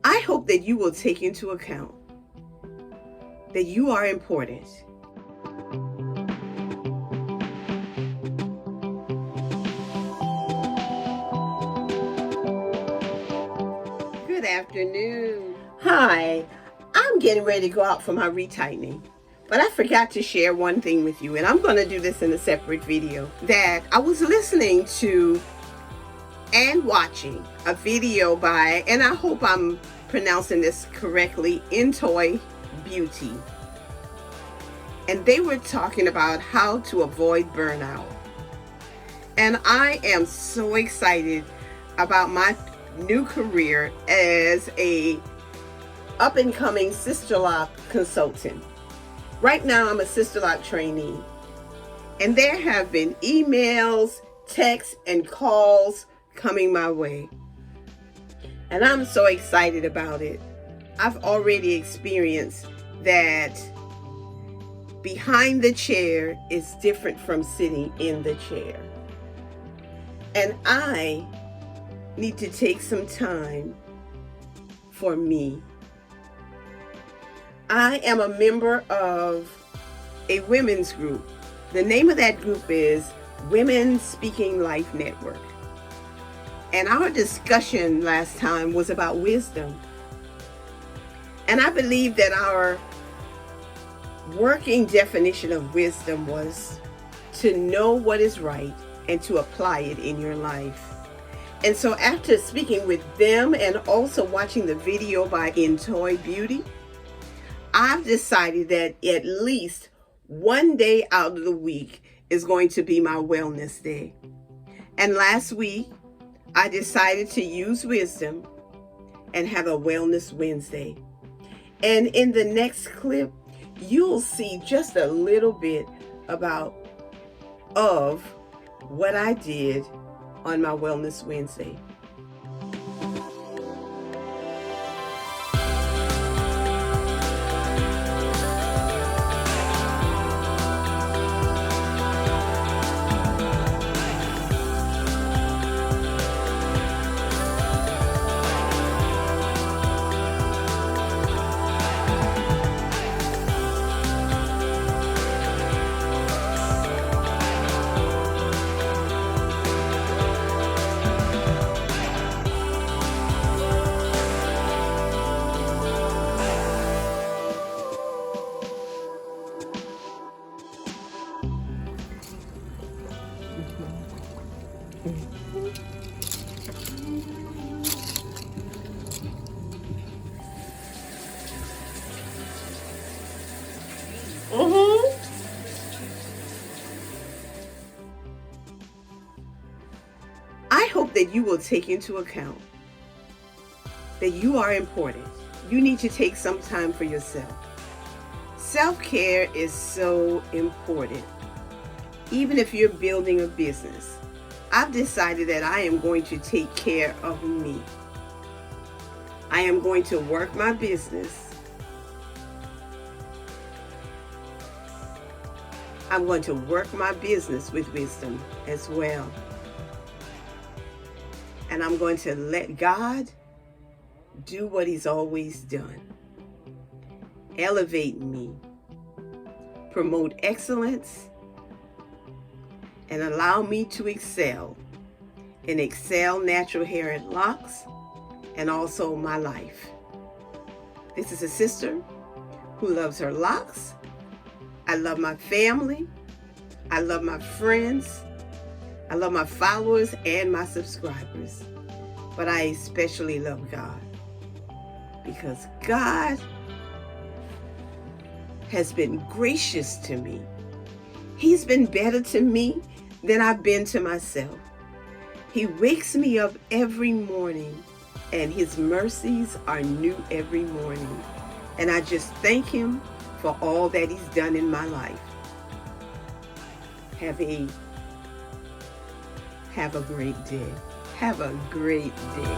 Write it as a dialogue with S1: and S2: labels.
S1: I hope that you will take into account that you are important. Good afternoon. Hi, I'm getting ready to go out for my retightening. But I forgot to share one thing with you, and I'm going to do this in a separate video, that I was listening to and watching a video by, and I hope I'm pronouncing this correctly, Entoy Beauty. And they were talking about how to avoid burnout. And I am so excited about my new career as a up-and-coming Sisterlock Consultant. Right now, I'm a Sisterlock trainee, and there have been emails, texts, and calls coming my way. And I'm so excited about it. I've already experienced that behind the chair is different from sitting in the chair. And I need to take some time for me. I am a member of a women's group. The name of that group is Women Speaking Life Network. And our discussion last time was about wisdom. And I believe that our working definition of wisdom was to know what is right and to apply it in your life. And so after speaking with them and also watching the video by Entoy Beauty, I've decided that at least one day out of the week is going to be my wellness day. And last week, I decided to use wisdom and have a Wellness Wednesday. And in the next clip, you'll see just a little bit of what I did on my Wellness Wednesday. I hope that you will take into account that you are important. You need to take some time for yourself. Self-care is so important. Even if you're building a business, I've decided that I am going to take care of me. I am going to work my business. I'm going to work my business with wisdom as well. And I'm going to let God do what He's always done. Elevate me, promote excellence, and allow me to excel in Excel Natural Hair and Locks, and also my life. This is a sister who loves her locks. I love my family. I love my friends. I love my followers and my subscribers. But I especially love God, because God has been gracious to me. He's been better to me than I've been to myself. He wakes me up every morning, and His mercies are new every morning. And I just thank Him for all that He's done in my life. Have a great day. Have a great day.